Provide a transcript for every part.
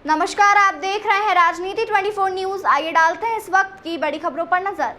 नमस्कार, आप देख रहे हैं राजनीति 24 न्यूज। आइए डालते हैं इस वक्त की बड़ी खबरों पर नजर।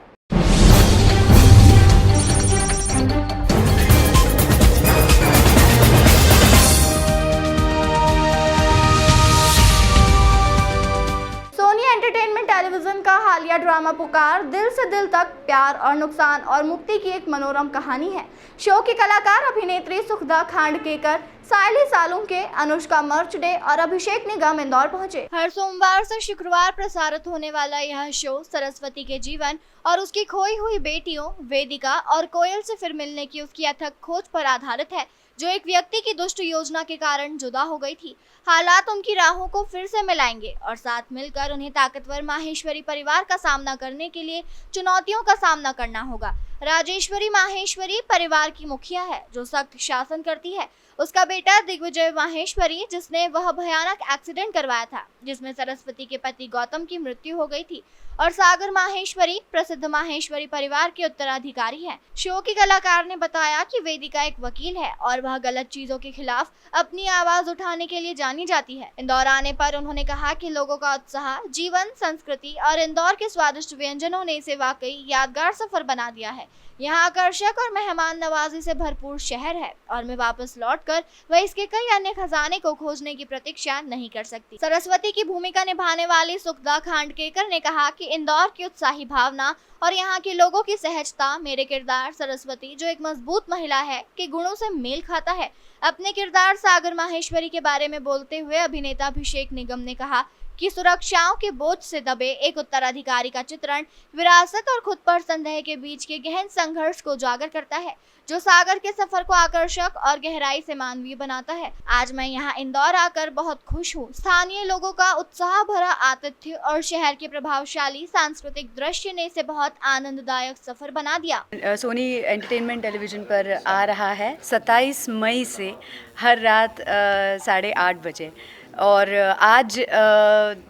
सोनी एंटरटेनमेंट टेलीविजन का हालिया ड्रामा पुकार दिल से दिल तक प्यार और नुकसान और मुक्ति की एक मनोरम कहानी है। शो की कलाकार अभिनेत्री सुखदा खांडकेकर, सायली सालुंके, अनुष्का मर्चडे और अभिषेक निगम इंदौर पहुंचे। हर सोमवार से शुक्रवार प्रसारित होने वाला यह शो सरस्वती के जीवन और उसकी खोई हुई बेटियों वेदिका और कोयल से फिर मिलने की उसकी अथक खोज पर आधारित है, जो एक व्यक्ति की दुष्ट योजना के कारण जुदा हो गई थी। हालात उनकी राहों को फिर से मिलाएंगे और साथ मिलकर उन्हें ताकतवर माहेश्वरी परिवार का सामना करने के लिए चुनौतियों का सामना करना होगा। राजेश्वरी माहेश्वरी परिवार की मुखिया है, जो सख्त शासन करती है। उसका बेटा दिग्विजय माहेश्वरी, जिसने वह भयानक एक्सीडेंट करवाया था जिसमें सरस्वती के पति गौतम की मृत्यु हो गई थी, और सागर माहेश्वरी प्रसिद्ध माहेश्वरी परिवार के उत्तराधिकारी हैं। शो की कलाकार ने बताया कि वेदिका एक वकील है और वह गलत चीजों के खिलाफ अपनी आवाज उठाने के लिए जानी जाती है। इंदौर आने पर उन्होंने कहा कि लोगों का उत्साह, जीवन, संस्कृति और इंदौर के स्वादिष्ट व्यंजनों ने इसे वाकई यादगार सफर बना दिया है। यहाँ आकर्षक और मेहमान नवाजी से भरपूर शहर है और मैं वापस लौटकर वह इसके कई अन्य खजाने को खोजने की प्रतीक्षा नहीं कर सकती। सरस्वती की भूमिका निभाने वाली सुखदा खांडकेकर ने कहा कि इंदौर की उत्साही भावना और यहाँ के लोगों की सहजता मेरे किरदार सरस्वती, जो एक मजबूत महिला है, के गुणों से मेल खाता है। अपने किरदार सागर माहेश्वरी के बारे में बोलते हुए अभिनेता अभिषेक निगम ने कहा कि सुरक्षाओं के बोझ से दबे एक उत्तराधिकारी का चित्रण विरासत और खुद पर संदेह के बीच के गहन संघर्ष को उजागर करता है, जो सागर के सफर को आकर्षक और गहराई से मानवीय बनाता है। आज मैं यहाँ इंदौर आकर बहुत खुश हूँ। स्थानीय लोगों का उत्साह भरा आतिथ्य और शहर के प्रभावशाली सांस्कृतिक दृश्य ने इसे बहुत आनंददायक सफर बना दिया। सोनी एंटरटेनमेंट टेलीविजन पर आ रहा है 27 मई से हर रात 8:30 बजे, और आज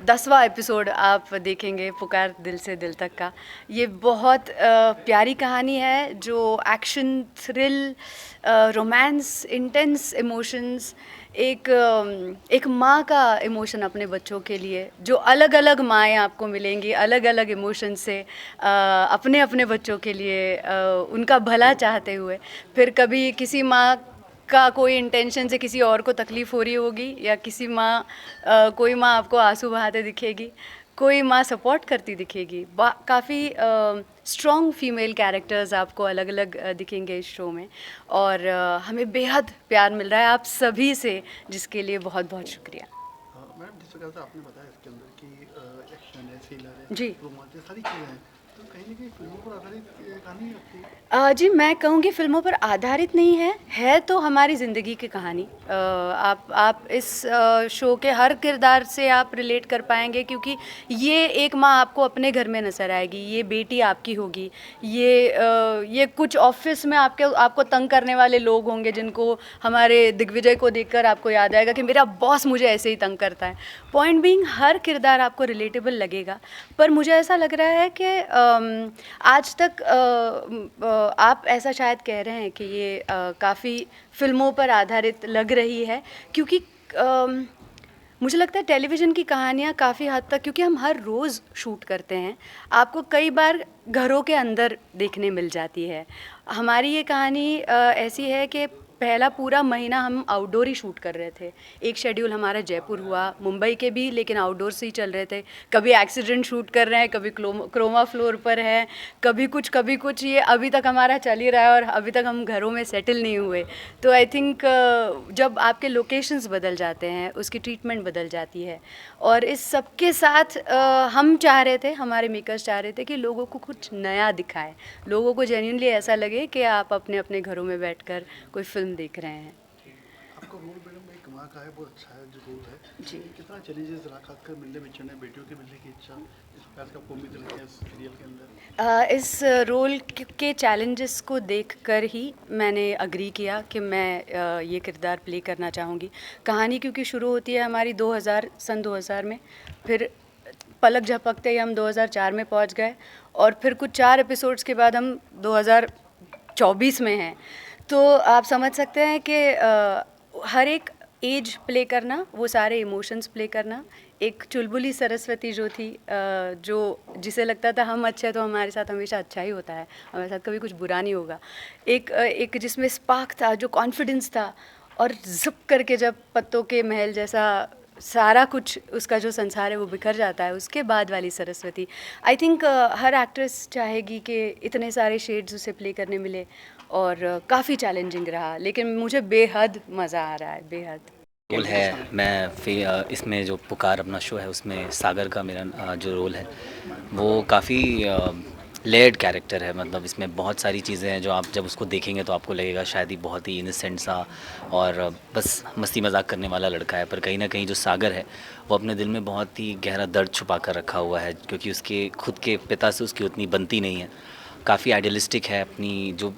10वां एपिसोड आप देखेंगे पुकार दिल से दिल तक का। ये बहुत प्यारी कहानी है जो action, thrill, romance, intense emotions, एक माँ का इमोशन अपने बच्चों के लिए, जो अलग अलग माएँ आपको मिलेंगी अलग अलग इमोशन से, अपने अपने बच्चों के लिए उनका भला चाहते हुए। फिर कभी किसी माँ का कोई इंटेंशन से किसी और को तकलीफ़ हो रही होगी, या किसी माँ कोई माँ आपको आंसू बहाते दिखेगी, कोई माँ सपोर्ट करती दिखेगी। काफ़ी स्ट्रॉन्ग फीमेल कैरेक्टर्स आपको अलग अलग दिखेंगे इस शो में, और हमें बेहद प्यार मिल रहा है आप सभी से, जिसके लिए बहुत बहुत शुक्रिया। मैडम, जिस प्रकार से आपने बताया इसके अंदर कि एक्शन है, थ्रिलर है, जी, रोमांच है, सारी चीज़ें हैं, तो कहीं ना कहीं फिल्मों पर आधारित कहानी आपकी? जी, मैं कहूँगी फिल्मों पर आधारित नहीं है तो हमारी ज़िंदगी की कहानी। आप इस शो के हर किरदार से आप रिलेट कर पाएंगे, क्योंकि ये एक माँ आपको अपने घर में नज़र आएगी, ये बेटी आपकी होगी, ये कुछ ऑफिस में आपको तंग करने वाले लोग होंगे, जिनको हमारे दिग्विजय को देखकर आपको याद आएगा कि मेरा बॉस मुझे ऐसे ही तंग करता है। पॉइंट बीइंग, हर किरदार आपको रिलेटेबल लगेगा। पर मुझे ऐसा लग रहा है कि आज तक आप ऐसा शायद कह रहे हैं कि ये काफ़ी फिल्मों पर आधारित लग रही है, क्योंकि मुझे लगता है टेलीविज़न की कहानियाँ काफ़ी हद तक, क्योंकि हम हर रोज़ शूट करते हैं, आपको कई बार घरों के अंदर देखने मिल जाती है। हमारी ये कहानी ऐसी है कि पहला पूरा महीना हम आउटडोर ही शूट कर रहे थे। एक शेड्यूल हमारा जयपुर हुआ, मुंबई के भी, लेकिन आउटडोर से ही चल रहे थे। कभी एक्सीडेंट शूट कर रहे हैं, कभी क्रोमा फ्लोर पर है, कभी कुछ। ये अभी तक हमारा चल ही रहा है और अभी तक हम घरों में सेटल नहीं हुए। तो आई थिंक जब आपके लोकेशंस बदल जाते हैं, उसकी ट्रीटमेंट बदल जाती है, और इस सब के साथ हम चाह रहे थे, हमारे मेकर्स चाह रहे थे कि लोगों को कुछ नया दिखाएं, लोगों को जेन्युइनली ऐसा लगे कि आप अपने अपने घरों में बैठकर कोई फिल्म देख रहे हैं। आपका रोल मैडम एक माँ का है, बहुत अच्छा है जो रोल है जी। कितना चैलेंजेस रहा, खासकर मिलने बिछड़ने, बेटियों के मिलने की इच्छा, इस प्रकार से आपको उम्मीद रखी है इस सीरियल के अंदर? इस रोल के चैलेंजेस को देखकर ही मैंने अग्री किया कि मैं ये किरदार प्ले करना चाहूँगी। कहानी क्योंकि शुरू होती है हमारी सन 2000 में, फिर पलक झपकते ही हम 2004 में पहुँच गए, और फिर कुछ 4 एपिसोड्स के बाद हम 2024 में हैं। तो आप समझ सकते हैं कि हर एक एज प्ले करना, वो सारे इमोशंस प्ले करना एक चुलबुली सरस्वती जो थी, जो जिसे लगता था हम अच्छे तो हमारे साथ हमेशा अच्छा ही होता है, हमारे साथ कभी कुछ बुरा नहीं होगा। एक जिसमें स्पार्क था, जो कॉन्फिडेंस था, और ज़ुप करके जब पत्तों के महल जैसा सारा कुछ उसका जो संसार है वो बिखर जाता है, उसके बाद वाली Saraswati. I think her actress चाहेगी कि इतने सारे शेड्स उसे प्ले करने मिले, और काफ़ी चैलेंजिंग रहा, लेकिन मुझे बेहद मज़ा आ रहा है, बेहद। रोल है। मैं इसमें जो पुकार अपना शो है उसमें सागर का मेरा जो रोल है वो काफ़ी लेयर्ड कैरेक्टर है। मतलब इसमें बहुत सारी चीज़ें हैं जो आप जब उसको देखेंगे तो आपको लगेगा शायद ही बहुत ही इनोसेंट सा और बस मस्ती मजाक करने वाला लड़का है, पर कहीं ना कहीं जो सागर है वो अपने दिल में बहुत ही गहरा दर्द छुपा कर रखा हुआ है, क्योंकि उसके खुद के पिता से उसकी उतनी बनती नहीं है। काफ़ी आइडियलिस्टिक है, अपनी जो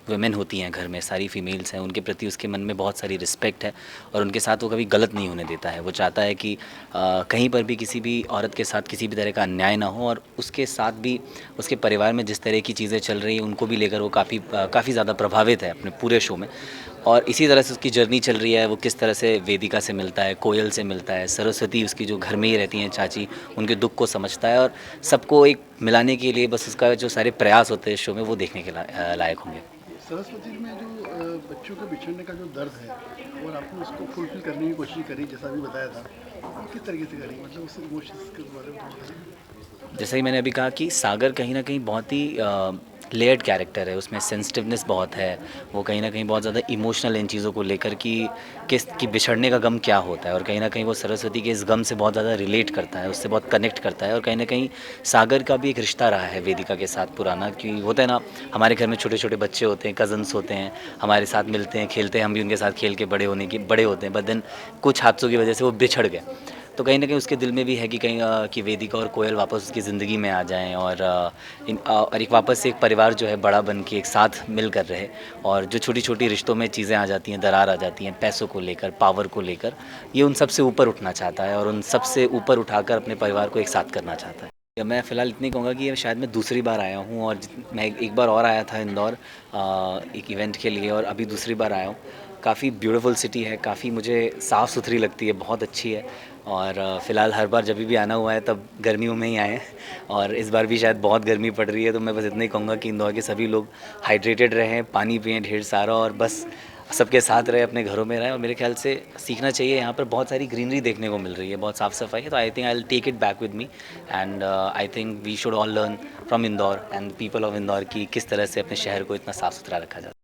वुमेन होती हैं घर में, सारी फीमेल्स हैं, उनके प्रति उसके मन में बहुत सारी रिस्पेक्ट है और उनके साथ वो कभी गलत नहीं होने देता है। वो चाहता है कि कहीं पर भी किसी भी औरत के साथ किसी भी तरह का अन्याय ना हो, और उसके साथ भी उसके परिवार में जिस तरह की चीज़ें चल रही हैं उनको भी लेकर वो काफ़ी ज़्यादा प्रभावित है अपने पूरे शो में। और इसी तरह से उसकी जर्नी चल रही है, वो किस तरह से वेदिका से मिलता है, कोयल से मिलता है, सरस्वती उसकी जो घर में ही रहती हैं चाची, उनके दुख को समझता है, और सबको एक मिलाने के लिए बस उसका जो सारे प्रयास होते हैं शो में वो देखने के लायक होंगे। सरस्वती में जो बच्चों के बिछड़ने का जो दर्द है और आपने उसको फुलफिल करने की कोशिश करी, जैसा अभी बताया था, वो किस तरीके से करी, मतलब उस इमोशंस के बारे में थोड़ा बताइए। जैसे ही मैंने अभी कहा कि सागर कहीं ना कहीं बहुत ही लेयर्ड कैरेक्टर है, उसमें सेंसिटिवनेस बहुत है, वो कहीं ना कहीं बहुत ज़्यादा इमोशनल इन चीज़ों को लेकर कि किस की बिछड़ने का गम क्या होता है, और कहीं ना कहीं वो सरस्वती के इस गम से बहुत ज़्यादा रिलेट करता है, उससे बहुत कनेक्ट करता है। और कहीं ना कहीं सागर का भी एक रिश्ता रहा है वेदिका के साथ पुराना, कि होता है ना, हमारे घर में छोटे छोटे बच्चे होते हैं, कज़न्स होते हैं, हमारे साथ मिलते हैं, खेलते हैं, हम भी उनके साथ खेल के बड़े होते हैं, बट देन कुछ हादसों की वजह से वो बिछड़ गए। तो कहीं ना कहीं उसके दिल में भी है कि कहीं कि वेदिका और कोयल वापस उसकी ज़िंदगी में आ जाएं, और एक वापस से एक परिवार जो है बड़ा बन के एक साथ मिल कर रहे। और जो छोटी छोटी रिश्तों में चीज़ें आ जाती हैं, दरार आ जाती हैं, पैसों को लेकर, पावर को लेकर, ये उन सब से ऊपर उठना चाहता है और उन सब से ऊपर उठाकर अपने परिवार को एक साथ करना चाहता है। मैं फ़िलहाल इतनी कहूँगा कि शायद मैं दूसरी बार आया हूँ, और मैं एक बार और आया था इंदौर एक इवेंट के लिए, और अभी दूसरी बार आया हूँ। काफ़ी ब्यूटीफुल सिटी है, काफ़ी मुझे साफ़ सुथरी लगती है, बहुत अच्छी है। और फ़िलहाल हर बार जब भी आना हुआ है तब गर्मियों में ही आए हैं, और इस बार भी शायद बहुत गर्मी पड़ रही है, तो मैं बस इतना ही कहूँगा कि इंदौर के सभी लोग हाइड्रेटेड रहें, पानी पिएँ ढेर सारा, और बस सबके साथ रहे, अपने घरों में रहें। और मेरे ख्याल से सीखना चाहिए, यहाँ पर बहुत सारी ग्रीनरी देखने को मिल रही है, बहुत साफ़ सफाई है, तो I think I will take it back with me, and I think we should all learn from Indore and people of Indore की किस तरह से अपने शहर को इतना साफ़ सुथरा रखा जाता है।